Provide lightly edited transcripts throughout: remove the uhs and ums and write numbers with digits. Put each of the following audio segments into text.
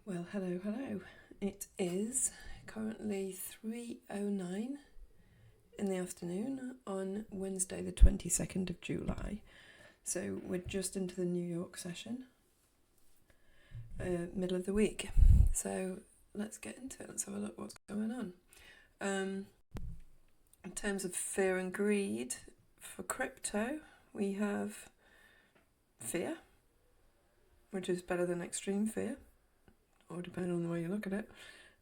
Well, hello. It is currently 3:09 in the afternoon on Wednesday the 22nd of July. So we're just into the New York session, middle of the week. So let's get into it. Let's have a look what's going on. In terms of fear and greed, for crypto, we have fear, which is better than extreme fear, or depending on the way you look at it.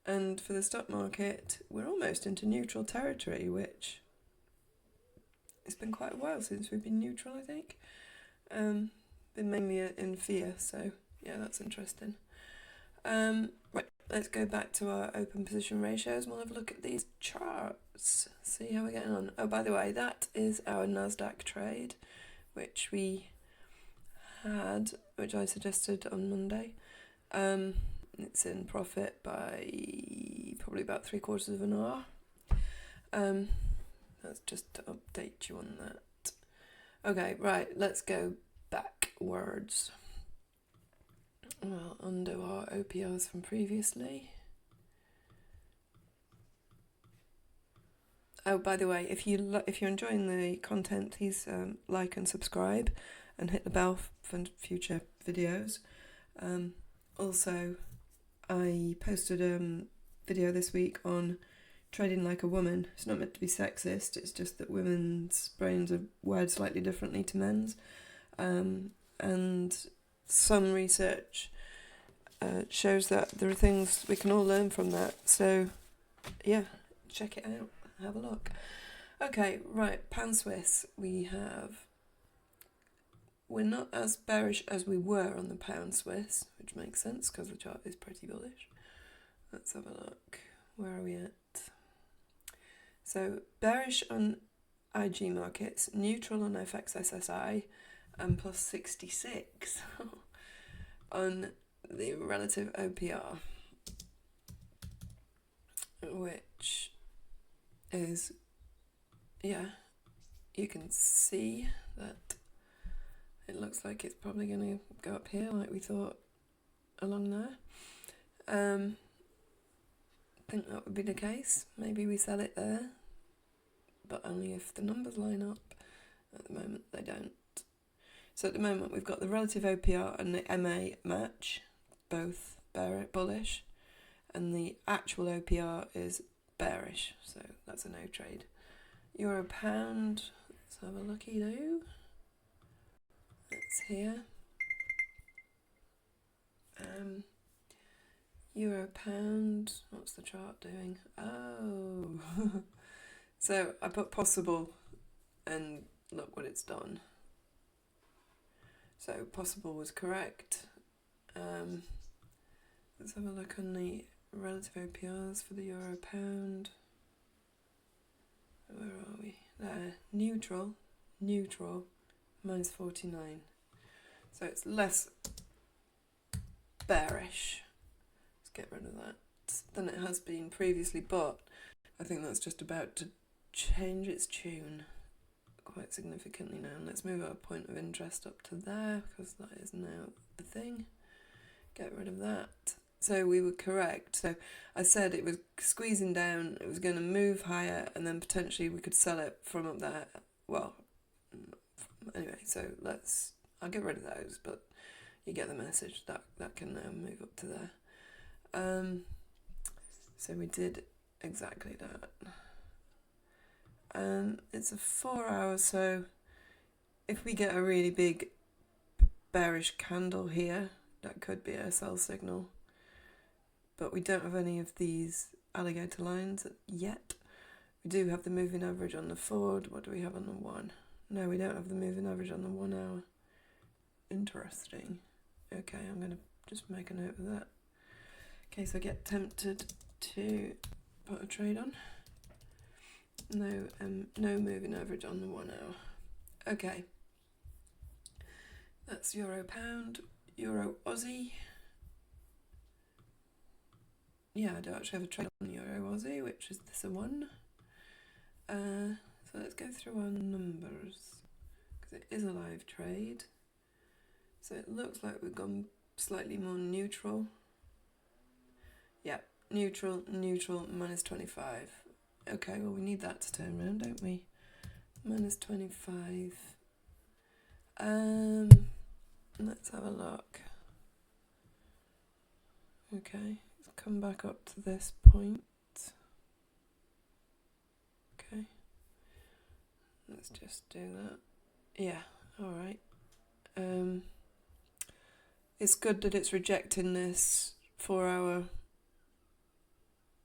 And for the stock market, we're almost into neutral territory, which it's been quite a while since we've been neutral, I think. Been mainly in fear, so yeah, that's interesting. Right, let's go back to our open position ratios and we'll have a look at these charts, see how we're getting on. Oh, by the way, that is our NASDAQ trade, which I suggested on Monday. It's in profit by probably about 3/4 of an hour. That's just to update you on that. Okay, right, let's go backwards. Well, undo our OPRs from previously. Oh, by the way, if you're enjoying the content, please like and subscribe, and hit the bell for future videos. Also, I posted a video this week on trading like a woman. It's not meant to be sexist, it's just that women's brains are wired slightly differently to men's. And some research shows that there are things we can all learn from that. So, yeah, check it out, have a look. Okay, right, Pound Swiss, we're not as bearish as we were on the Pound Swiss, which makes sense because the chart is pretty bullish. Let's have a look. Where are we at? So bearish on IG markets, neutral on FX SSI, and plus 66 on the relative OPR, which is, yeah, you can see that it looks like it's probably going to go up here like we thought along there. I think that would be the case. Maybe we sell it there, but only if the numbers line up. At the moment, they don't. So at the moment, we've got the relative OPR and the MA match, both bullish, and the actual OPR is bearish, so that's a no trade. Euro pound, let's have a looky-do. It's here. Euro pound, what's the chart doing? Oh, so I put possible and look what it's done. So possible was correct. Let's have a look on the relative OPRs for the euro pound. Where are we? There, neutral, minus 49. So it's less bearish. Let's get rid of that than it has been previously, but I think that's just about to change its tune quite significantly now. And let's move our point of interest up to there because that is now the thing. Get rid of that. So we were correct. So I said it was squeezing down, it was going to move higher, and then potentially we could sell it from up there. Well, anyway, so I'll get rid of those, but you get the message that can now move up to there. So we did exactly that. It's a 4 hour, so if we get a really big bearish candle here, that could be a sell signal. But we don't have any of these alligator lines yet. We do have the moving average on the forward. What do we have on the 1? No, we don't have the moving average on the 1 hour. Interesting. Okay, I'm going to just make a note of that in case I get tempted to put a trade on. No moving average on the 1 hour. Okay. That's euro pound, euro Aussie. Yeah, I do actually have a trade on euro Aussie, which is this one. So let's go through our numbers because it is a live trade. So it looks like we've gone slightly more neutral. Yeah, neutral, neutral, minus 25. Okay, well, we need that to turn around, don't we? Minus 25. Let's have a look. Okay, let's come back up to this point. Okay, let's just do that. Yeah, alright. It's good that it's rejecting this 4-hour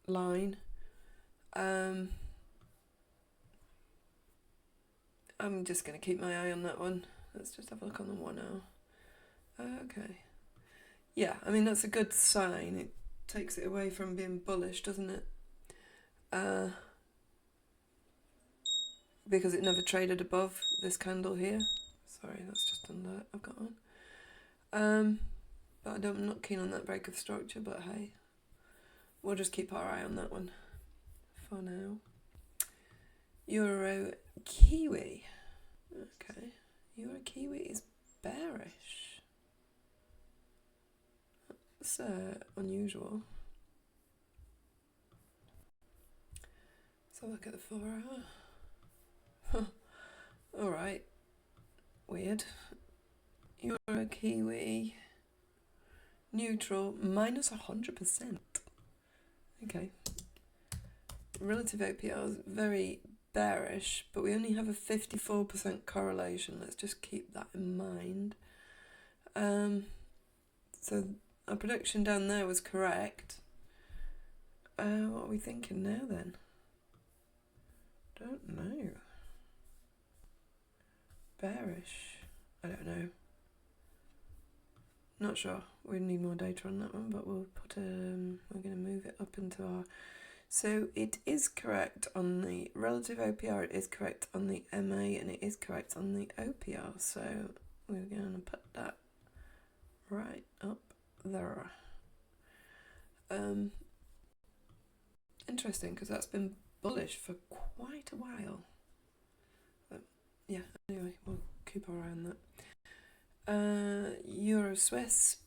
line. I'm just going to keep my eye on that one. Let's just have a look on the 1 hour. Okay. Yeah, I mean, that's a good sign. It takes it away from being bullish, doesn't it? Because it never traded above this candle here. Sorry, that's just an alert I've got on. But I'm not keen on that break of structure, but hey, we'll just keep our eye on that one for now. Euro Kiwi. Okay, Euro Kiwi is bearish. That's unusual. So look at the 4 hour. Alright. Weird. Euro Kiwi. Neutral. Minus 100%. Okay. Relative APR is very bearish, but we only have a 54% correlation. Let's just keep that in mind. So our prediction down there was correct. What are we thinking now then? Don't know. Bearish. I don't know. Not sure. We need more data on that one, but we'll put we're going to move it up into our. So it is correct on the relative OPR. It is correct on the MA, and it is correct on the OPR. So we're going to put that right up there. Interesting, because that's been bullish for quite a while. But yeah, anyway, we'll keep our eye on that. Euro Swiss.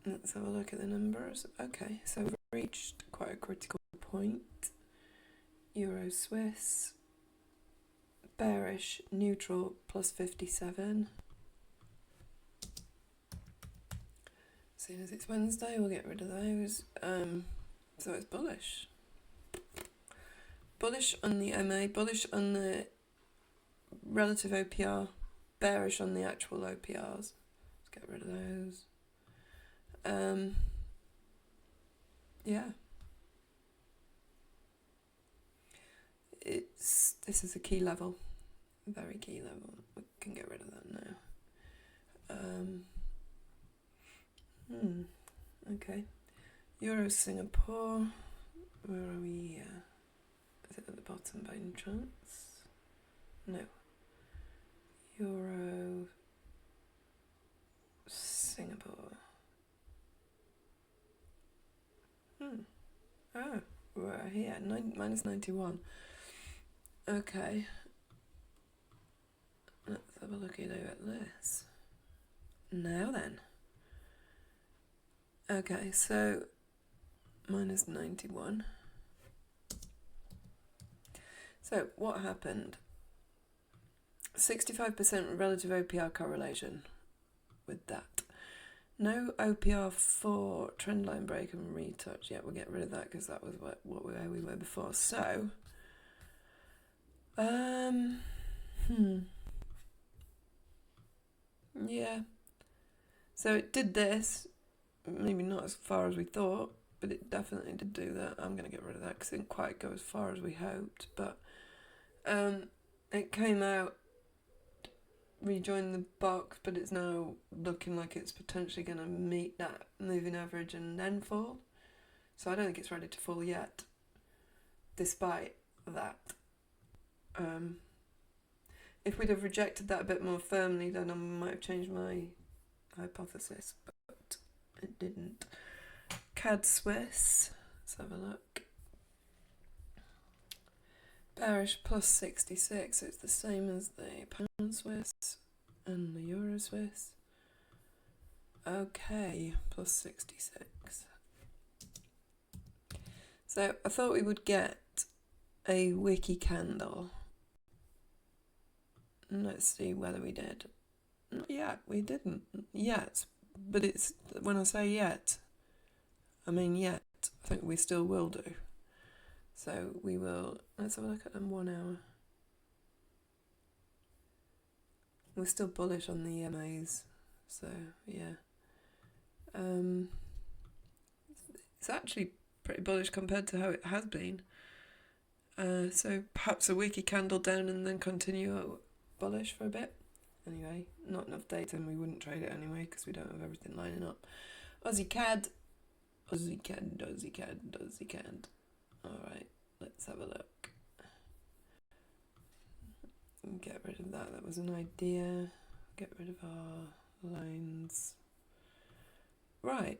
Let's have a look at the numbers. Okay, so we've reached quite a critical point. Euro Swiss. Bearish, neutral, plus 57. As soon as it's Wednesday, we'll get rid of those. So it's bullish. Bullish on the MA, bullish on the relative OPR, bearish on the actual OPRs. Let's get rid of those. Yeah. This is a key level. Very key level. We can get rid of that now. Okay. Euro Singapore. Where are we? Is it at the bottom by any chance? No. Euro Singapore. Oh, we're here. Minus 91. Okay. Let's have a look at this. Now then. Okay, so minus 91. So what happened? 65% relative OPR correlation with that. No OPR for trendline break and retouch. Yeah, we'll get rid of that because that was where we were before. So, yeah. So it did this. Maybe not as far as we thought, but it definitely did do that. I'm going to get rid of that because it didn't quite go as far as we hoped. But it came out, rejoined the box, but it's now looking like it's potentially going to meet that moving average and then fall. So I don't think it's ready to fall yet, despite that. If we'd have rejected that a bit more firmly, then I might have changed my hypothesis, but it didn't. Cad Swiss, let's have a look. Bearish plus 66, so it's the same as the pound Swiss and the euro Swiss. Okay, plus 66. So I thought we would get a wiki candle. Let's see whether we did. Not yet, we didn't yet. But it's, when I say yet, I mean yet. I think we still will do. So we will, let's have a look at them 1 hour. We're still bullish on the MAs, so yeah. It's actually pretty bullish compared to how it has been. So perhaps a weekly candle down and then continue bullish for a bit. Anyway, not enough data and we wouldn't trade it anyway because we don't have everything lining up. Aussie Cad. Aussie Cad, Aussie Cad, Aussie Cad. Alright, let's have a look. Get rid of that, that was an idea. Get rid of our lines. Right.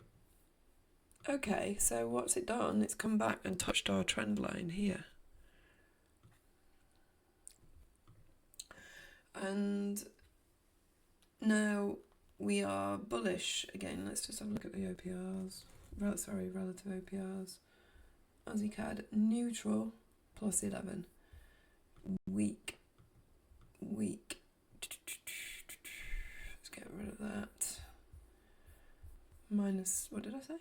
Okay, so what's it done? It's come back and touched our trend line here. And now we are bullish again. Let's just have a look at the OPRs. Relative OPRs. Aussie Cad neutral plus 11. Weak. Let's get rid of that. Minus, what did I say?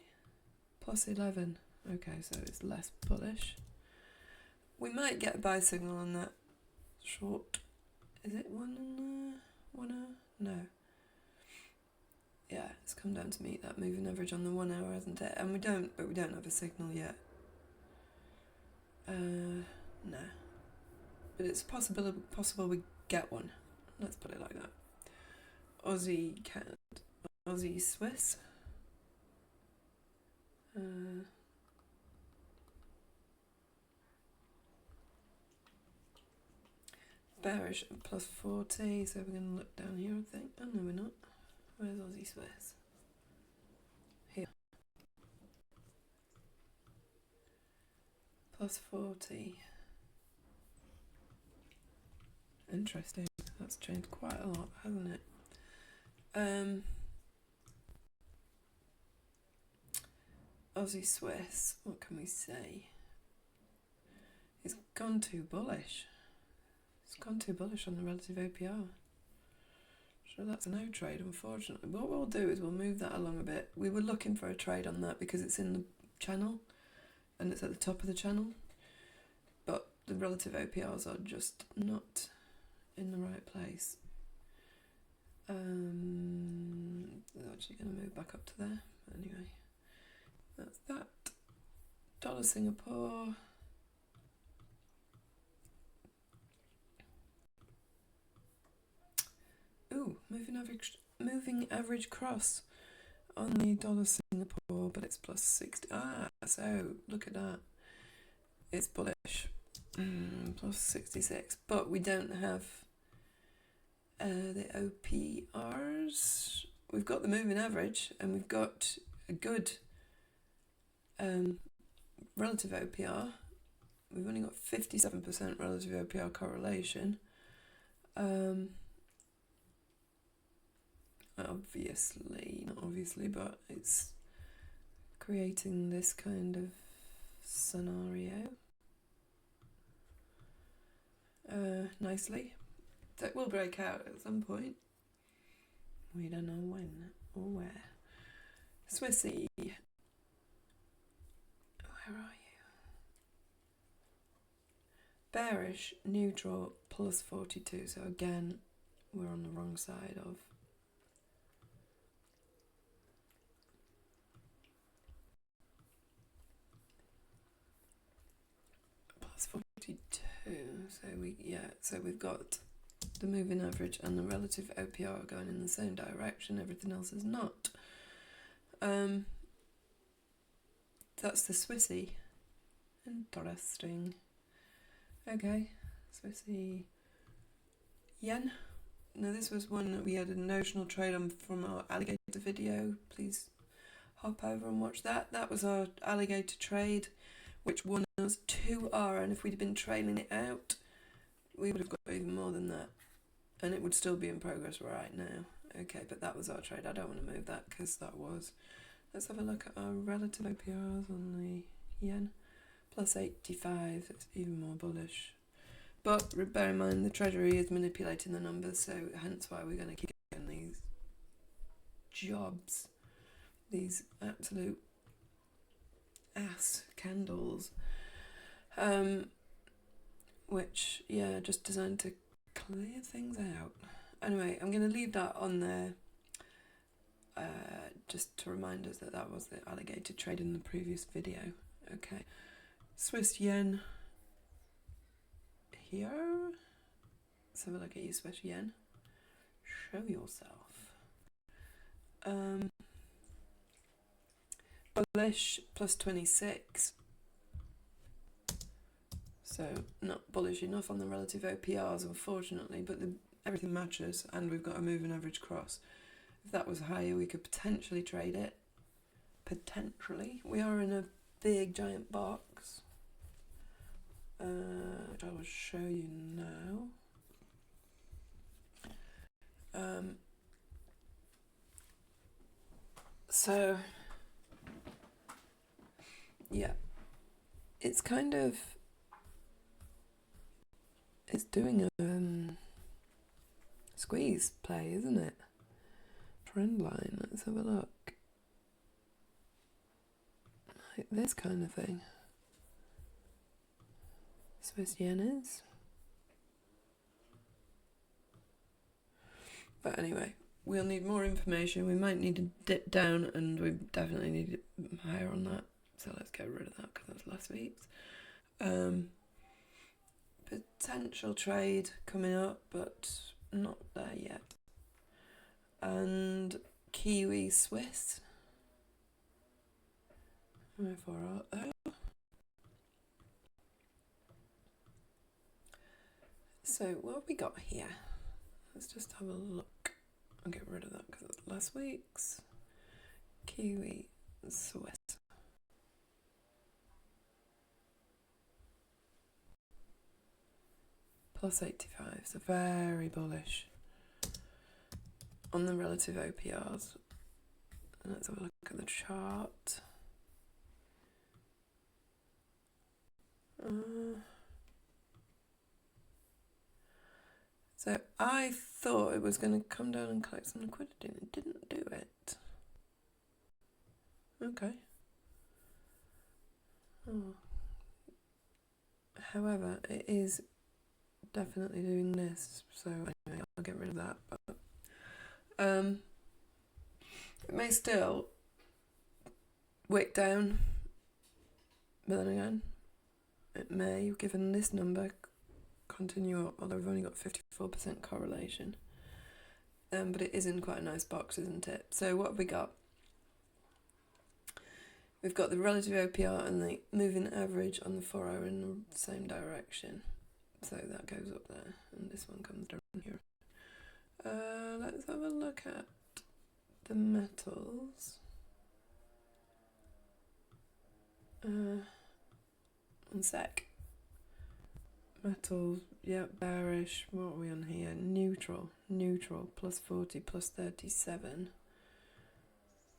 Plus 11. Okay, so it's less bullish. We might get a buy signal on that short. Is it 1 hour? No. Yeah, it's come down to meet that moving average on the 1 hour, hasn't it? And we don't have a signal yet. No. But it's possible we get one. Let's put it like that. Aussie Cad, Aussie Swiss. Bearish plus 40, so we're going to look down here, I think. Oh no, we're not. Where's Aussie Swiss? Here. Plus 40. Interesting. That's changed quite a lot, hasn't it? Aussie Swiss, what can we say? It's gone too bullish. It's gone too bullish on the relative APR. So that's a no trade, unfortunately. What we'll do is we'll move that along a bit. We were looking for a trade on that because it's in the channel and it's at the top of the channel. But the relative APRs are just not in the right place. They're actually going to move back up to there. Anyway, that's that. Dollar Singapore. Ooh, moving average cross on the dollar Singapore, but it's plus 60. So look at that. It's bullish. Plus 66, but we don't have the OPRs. We've got the moving average and we've got a good relative OPR. We've only got 57% relative OPR correlation. Not obviously, but it's creating this kind of scenario nicely. So it will break out at some point. We don't know when or where. Swissy, where are you? Bearish, neutral, plus 42. So again, we're on the wrong side of. Plus 42. So we've got the moving average and the relative OPR going in the same direction. Everything else is not. That's the Swissy. Interesting. Okay, Swissy Yen. Now this was one that we had a notional trade on from our Alligator video. Please hop over and watch that. That was our Alligator trade, which won us 2R, and if we'd been trailing it out, we would have got even more than that. And it would still be in progress right now. Okay, but that was our trade. I don't want to move that because that was. Let's have a look at our relative OPRs on the yen. Plus 85, it's even more bullish. But bear in mind the Treasury is manipulating the numbers, so hence why we're going to keep getting these jobs, these absolute ass candles, which, yeah, just designed to clear things out. Anyway, I'm going to leave that on there just to remind us that that was the Alligator trade in the previous video. Okay, Swiss yen here. Let's have a look at you, Swiss yen. Show yourself. Bullish plus 26. So not bullish enough on the relative OPRs, unfortunately, but everything matches, and we've got a moving average cross. If that was higher, we could potentially trade it. Potentially. We are in a big giant box, which I will show you now. So, yeah, it's kind of, it's doing a squeeze play, isn't it? Trend line, let's have a look. Like this kind of thing. Swiss yen is. But anyway, we'll need more information. We might need to dip down, and we definitely need it higher on that. So let's get rid of that because that's last week's. Potential trade coming up, but not there yet. And Kiwi Swiss. So what have we got here? Let's just have a look. I'll get rid of that because it's last week's. Kiwi Swiss. Plus 85, so very bullish on the relative OPRs. And let's have a look at the chart. So I thought it was going to come down and collect some liquidity, and it didn't do it. Okay. Oh. However, it is definitely doing this, so anyway, I'll get rid of that. But it may still wick down, but then again, it may, given this number, continue up, although we've only got 54% correlation. But it is in quite a nice box, isn't it? So what have we got? We've got the relative OPR and the moving average on the 4-hour in the same direction. So that goes up there, and this one comes down here. Let's have a look at the metals. One sec. Metals, yeah, bearish. What are we on here? Neutral, plus 40, plus 37.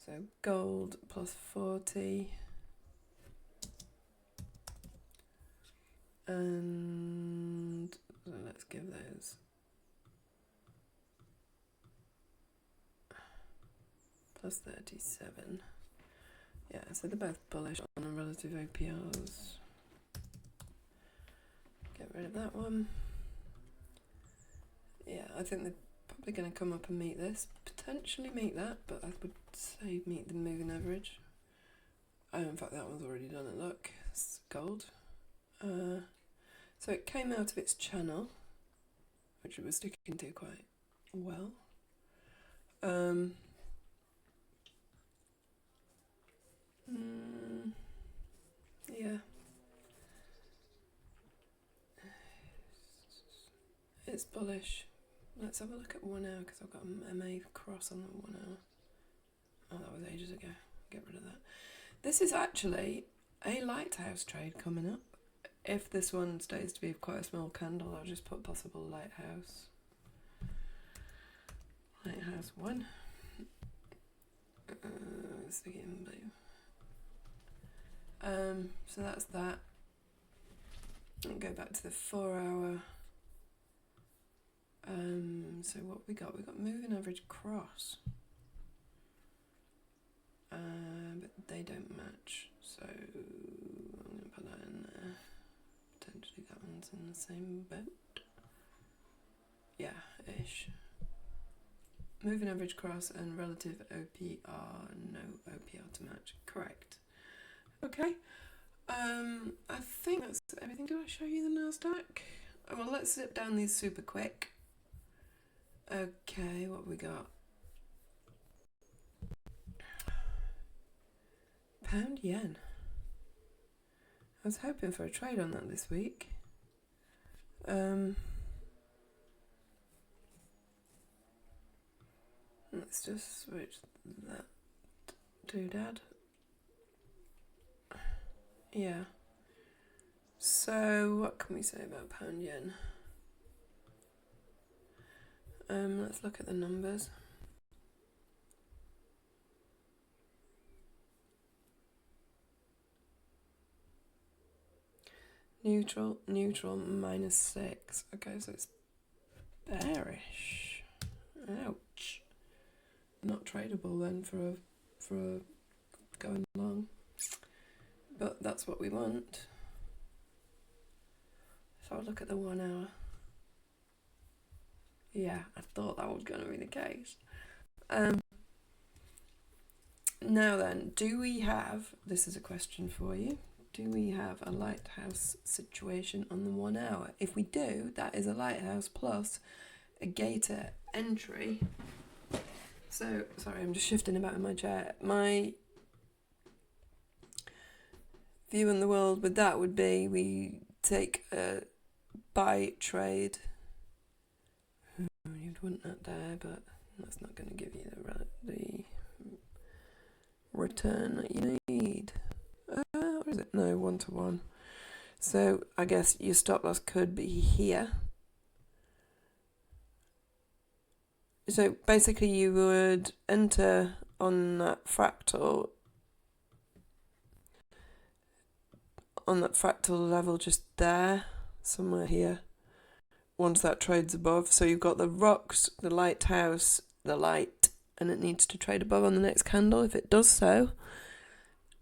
So gold plus 40. And let's give those plus 37. Yeah, so they're both bullish on the relative OPRs. Get rid of that one. Yeah, I think they're probably going to come up and meet this. Potentially meet that, but I would say meet the moving average. Oh, in fact, that one's already done it. Look, it's gold. So it came out of its channel, which it was sticking to quite well. Yeah. It's bullish. Let's have a look at 1 hour because I've got a MA cross on the 1 hour. Oh, that was ages ago. Get rid of that. This is actually a Lighthouse trade coming up. If this one stays to be quite a small candle, I'll just put possible Lighthouse. Lighthouse 1. Stick it in blue. So that's that. And go back to the 4 hour. So what we got? We got moving average cross. But they don't match. So I'm going to put that in there. Potentially that one's in the same boat. Yeah, ish. Moving average cross and relative OPR. No OPR to match. Correct. Okay. I think that's everything. Did I show you the NASDAQ? Oh, well, let's zip down these super quick. Okay, what we got? Pound yen. I was hoping for a trade on that this week. Let's just switch that doodad. Yeah. So what can we say about pound yen? Let's look at the numbers. Neutral, -6. Okay, so it's bearish. Ouch. Not tradable then for a going long. But that's what we want. So I'll look at the 1 hour. Yeah, I thought that was going to be the case. Now then, do we have, this is a question for you, do we have a lighthouse situation on the 1 hour? If we do, that is a lighthouse plus a gator entry. So, sorry, I'm just shifting about in my chair. My view in the world with that would be we take a buy trade. You'd want that there, but that's not going to give you the return that you need. What is it? No, 1-to-1. So I guess your stop loss could be here. So basically you would enter on that fractal level just there, somewhere here, once that trades above. So you've got the rocks, the lighthouse, the light, and it needs to trade above on the next candle. If it does so,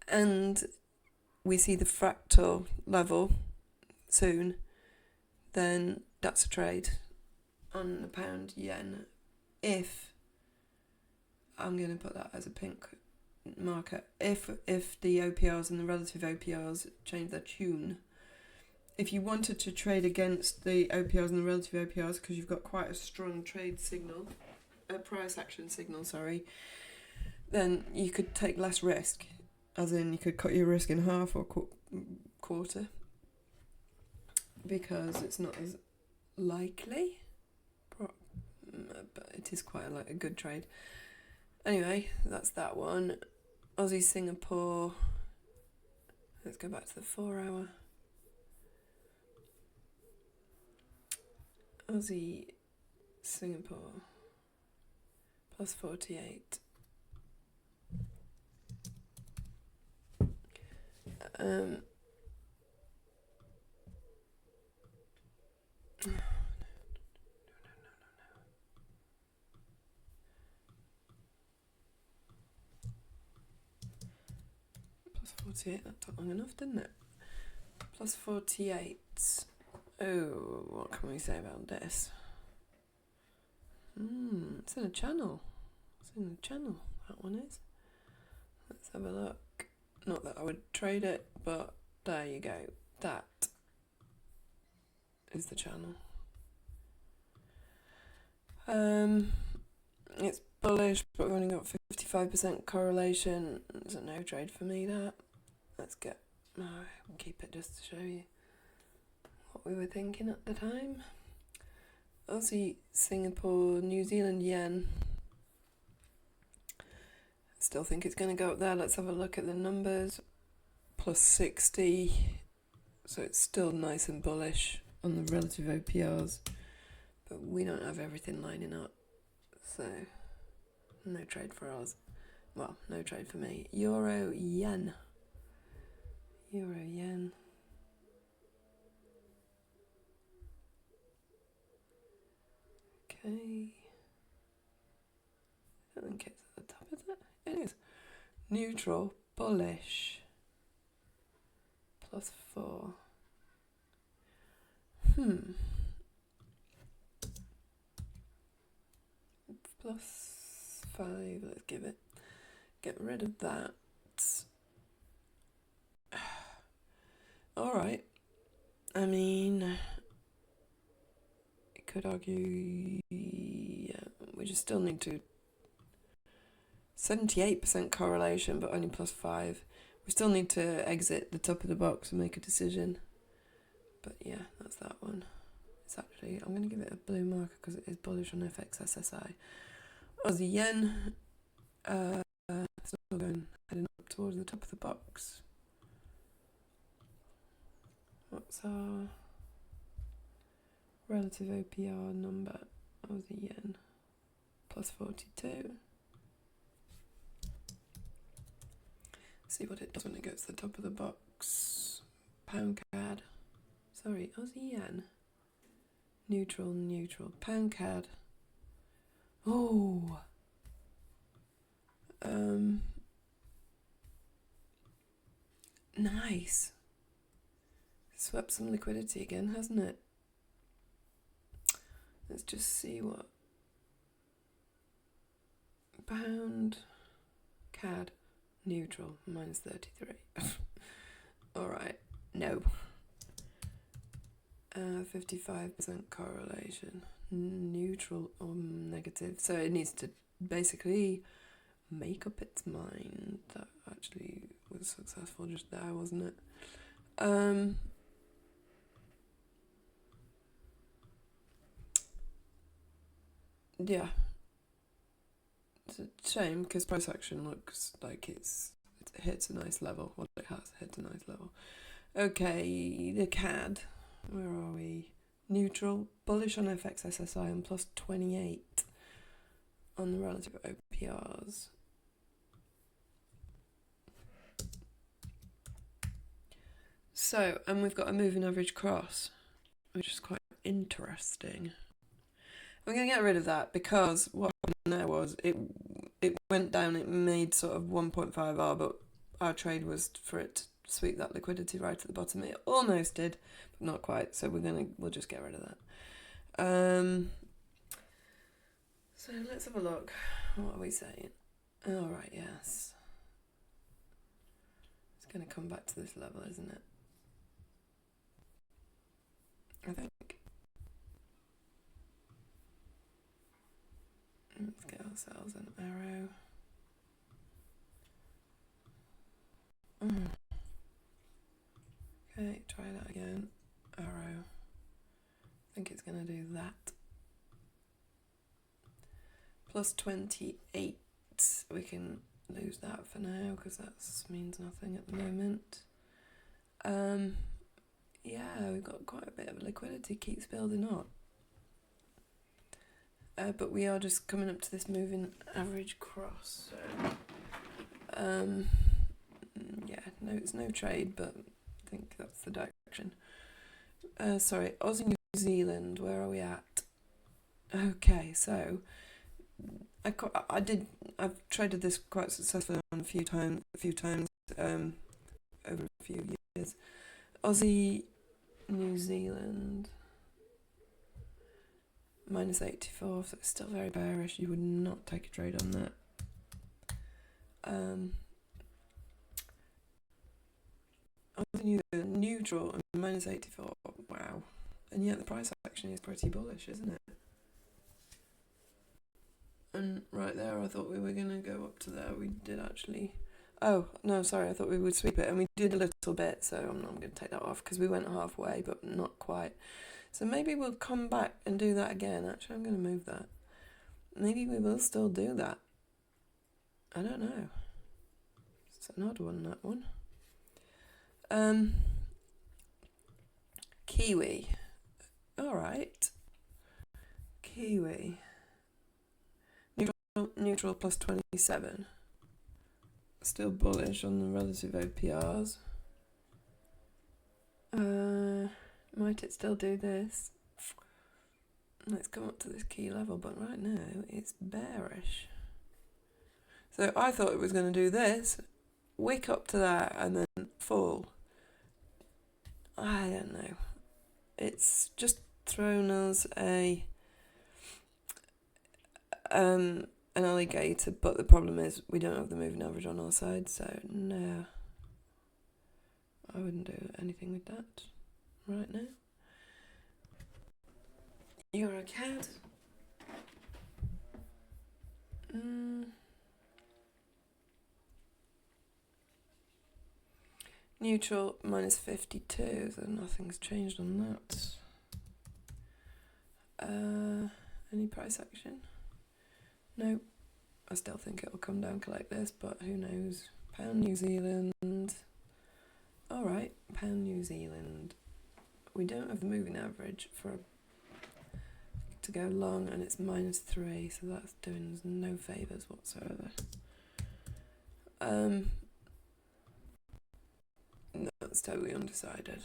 and we see the fractal level soon, then that's a trade on the pound yen. If I'm going to put that as a pink marker, if the OPRs and the relative OPRs change their tune, if you wanted to trade against the OPRs and the relative OPRs because you've got quite a strong trade signal, a price action signal, then you could take less risk, as in you could cut your risk in half or quarter, because it's not as likely, but it is quite a good trade. Anyway, that's that one. Aussie Singapore. Let's go back to the 4 hour. Aussie Singapore plus 48. Plus 48, that took long enough, didn't it? Plus 48. Oh, what can we say about this? It's in a channel. That one is. Let's have a look. Not that I would trade it, but there you go. That is the channel. It's bullish, but we've only got 55% correlation. It's a no trade for me, that. Let's get... keep it just to show you what we were thinking at the time. Aussie, Singapore, New Zealand Yen. Still think it's going to go up there. Let's have a look at the numbers. Plus 60. So it's still nice and bullish on the relative OPRs. But we don't have everything lining up. So, no trade for us. Well, no trade for me. Euro Yen. Euro Yen. Okay. I don't think it's at the top, is it? It is. Neutral, bullish. +4. +5, let's give it. Get rid of that. Alright. I mean, I could argue, yeah, we just still need to 78% correlation, but only +5. We still need to exit the top of the box and make a decision. But yeah, that's that one. It's actually, I'm going to give it a blue marker because it is bullish on FX SSI. Aussie Yen, still going, heading up towards the top of the box. What's our relative OPR number? Aussie Yen, +42. See what it does when it gets to the top of the box. Pound Cad. Sorry, Aussie Yen. Neutral, neutral. Pound Cad. Oh. Nice. Swept some liquidity again, hasn't it? Let's just see what. Pound Cad. Neutral, -33. Alright, no. 55% correlation. Neutral or negative. So it needs to basically make up its mind. That actually was successful just there, wasn't it? Yeah. It's a shame because price action looks like it hits a nice level. Well, it has hit a nice level. Okay, the CAD. Where are we? Neutral, bullish on FX SSI and +28 on the relative OPRs. So, and we've got a moving average cross, which is quite interesting. I'm going to get rid of that because what happened there was it went down, it made sort of 1.5R, but our trade was for it to sweep that liquidity right at the bottom. It almost did, but not quite, so we'll just get rid of that. So let's have a look. What are we saying? Alright, yes. It's going to come back to this level, isn't it? I think. Let's get ourselves an arrow. Okay, try that again. Arrow. I think it's going to do that. +28. We can lose that for now because that means nothing at the moment. Yeah, we've got quite a bit of liquidity, keeps building up. But we are just coming up to this moving average cross. So, yeah, no, it's no trade, but I think that's the direction. Sorry, Aussie New Zealand, where are we at? Okay, so I've traded this quite successfully on a few times over a few years. Aussie New Zealand -84, so it's still very bearish. You would not take a trade on that. Aussie neutral and -84. Wow. And yet the price action is pretty bullish, isn't it? And right there, I thought we were going to go up to there. We did actually. Oh, no, sorry. I thought we would sweep it. And we did a little bit, so I'm not going to take that off because we went halfway, but not quite. So maybe we'll come back and do that again. Actually, I'm going to move that. Maybe we will still do that. I don't know. It's an odd one, that one. Kiwi. All right. Kiwi. neutral plus 27. Still bullish on the relative OPRs. Might it still do this? Let's come up to this key level, but right now it's bearish. So I thought it was going to do this, wick up to that, and then fall. I don't know. It's just thrown us an alligator, but the problem is we don't have the moving average on our side, so no. I wouldn't do anything with that right now. Euro Cad. Neutral minus 52, so nothing's changed on that. Any price action? No. I still think it'll come down like this, but who knows. Pound New Zealand. Alright, Pound New Zealand. We don't have the moving average to go long, and it's minus 3, so that's doing us no favours whatsoever. That's totally undecided.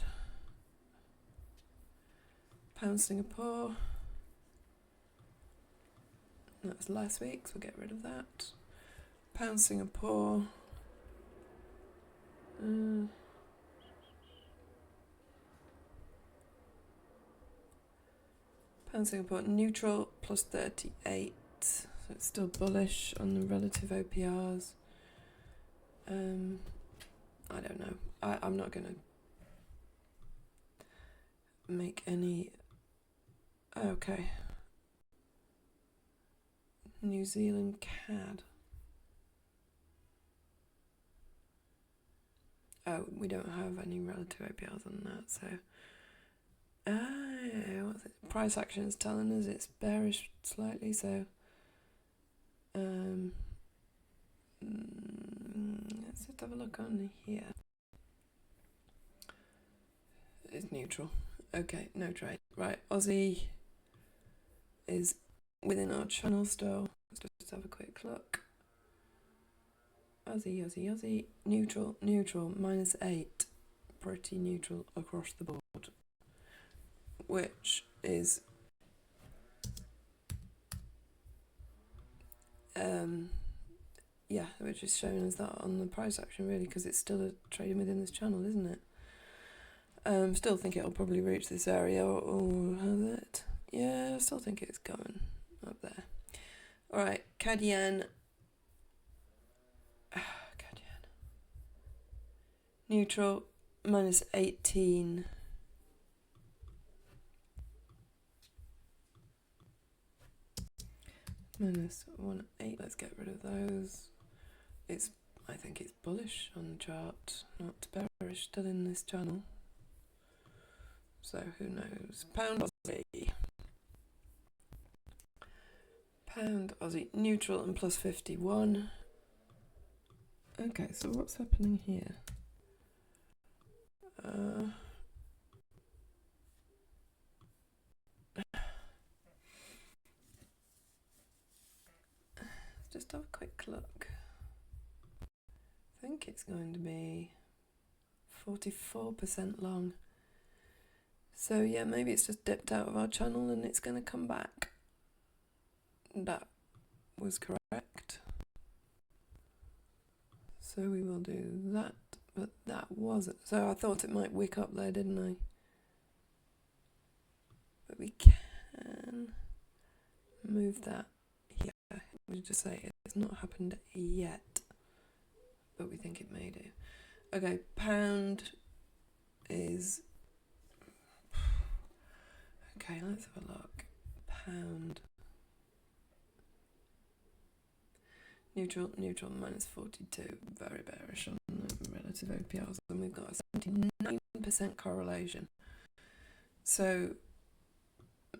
Pound Singapore. That's last week, so we'll get rid of that. Pound Singapore. Pound Singapore neutral plus 38. So it's still bullish on the relative OPRs. I don't know. I'm not going to make any... Okay. New Zealand Cad. Oh, we don't have any relative APRs on that, so... what's it? Price action is telling us it's bearish slightly, so... let's just have a look on here. It's neutral. Okay, no trade. Right, Aussie is within our channel still. Let's just have a quick look. Aussie. Neutral, minus 8. Pretty neutral across the board. Which is... yeah, which is showing us that on the price action really, because it's still trading within this channel, isn't it? Still think it'll probably reach this area, or has it? Yeah, I still think it's going up there. Alright, Cad Yen. Cad Yen. Neutral, minus 18. Minus 1.8, let's get rid of those. I think it's bullish on the chart, not bearish, still in this channel. So who knows? Pound Aussie. Pound Aussie, neutral and plus 51. Okay, so what's happening here? Let's just have a quick look. I think it's going to be 44% long. So yeah, maybe it's just dipped out of our channel and it's going to come back. That was correct. So we will do that, but that wasn't. So I thought it might wick up there, didn't I? But we can move that here. We just say it's not happened yet, but we think it may do. Okay, pound is... Okay, let's have a look. Pound. Neutral, minus 42. Very bearish on the relative OPRs. And we've got a 79% correlation. So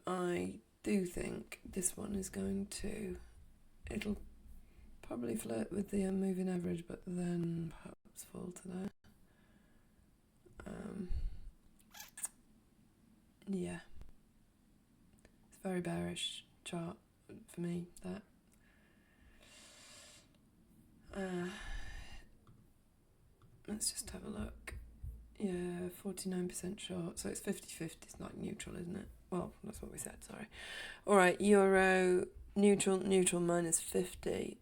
I do think this one is going to... It'll probably flirt with the moving average, but then perhaps fall to there. Yeah. It's very bearish chart for me, that. Let's just have a look. Yeah, 49% short, so it's 50-50. It's like neutral, isn't it? Well, that's what we said, sorry. Alright, euro, neutral, minus 50.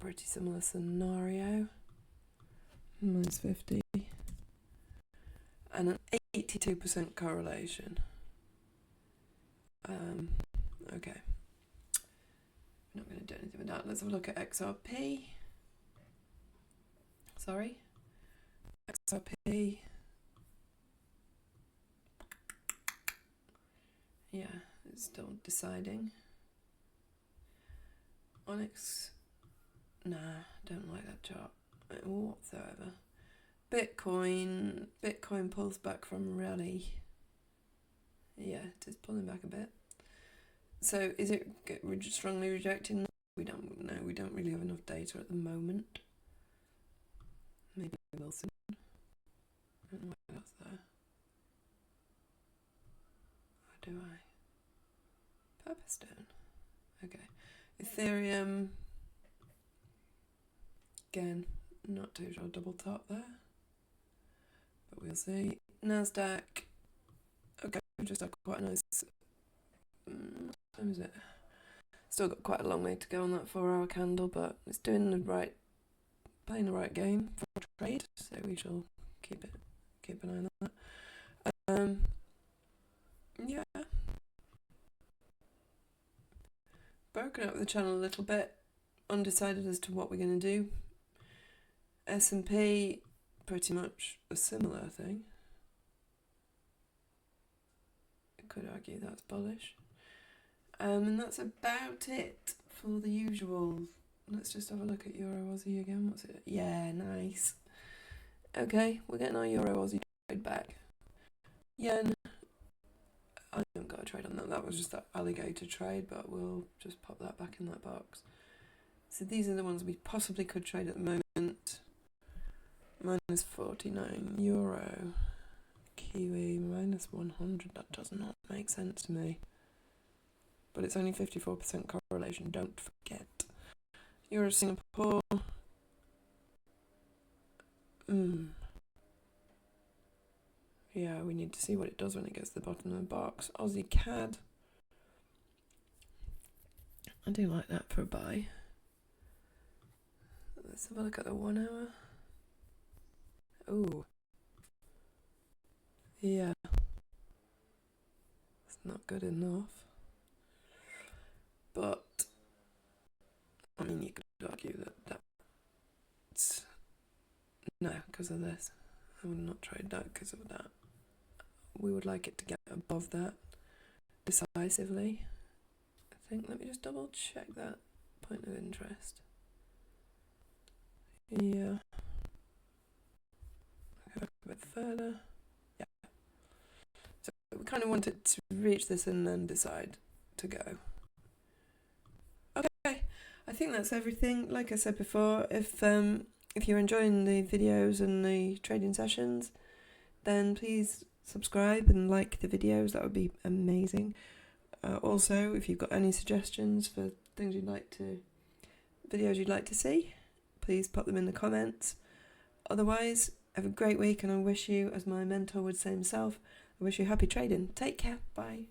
Pretty similar scenario. Minus 50. And an 82% correlation. Okay. I'm not going to do anything with that. Let's have a look at XRP. Sorry. XRP. Yeah, it's still deciding. Onyx. Nah, don't like that chart whatsoever. Bitcoin pulls back from rally. Yeah, it is pulling back a bit. So is it strongly rejecting? We don't know. We don't really have enough data at the moment. Maybe we will soon. I don't know what else there. Or do I? Purpose-stone. Okay. Ethereum. Again, not too sure. Double top there. But we'll see. NASDAQ. Okay, we just had quite a nice... what time is it? Still got quite a long way to go on that 4-hour candle, but it's doing the right... playing the right game for trade, so we shall keep an eye on that. Yeah. Broken up the channel a little bit, undecided as to what we're going to do. S&P, pretty much a similar thing. I could argue that's bullish. And that's about it for the usual. Let's just have a look at Euro Aussie again. What's it? Yeah, nice. Okay, we're getting our Euro Aussie trade back. Yen. I haven't got a trade on that. That was just that Alligator trade, but we'll just pop that back in that box. So these are the ones we possibly could trade at the moment. Minus 49 euro. Kiwi minus 100. That does not make sense to me. But it's only 54% correlation, don't forget. Euro Singapore. Yeah, we need to see what it does when it gets to the bottom of the box. Aussie Cad. I do like that for a buy. Let's have a look at the 1 hour. Oh. Yeah. It's not good enough. But, I mean, you could argue that that's... No, because of this. I would not trade that because of that. We would like it to get above that decisively. I think, let me just double check that point of interest. Yeah. Go back a bit further. Yeah. So we kind of wanted to reach this and then decide to go. Okay, I think that's everything. Like I said before, if you're enjoying the videos and the trading sessions, then please subscribe and like the videos. That would be amazing. Also, if you've got any suggestions for things videos you'd like to see, please pop them in the comments. Otherwise, have a great week, and I wish you, as my mentor would say himself, I wish you happy trading. Take care. Bye.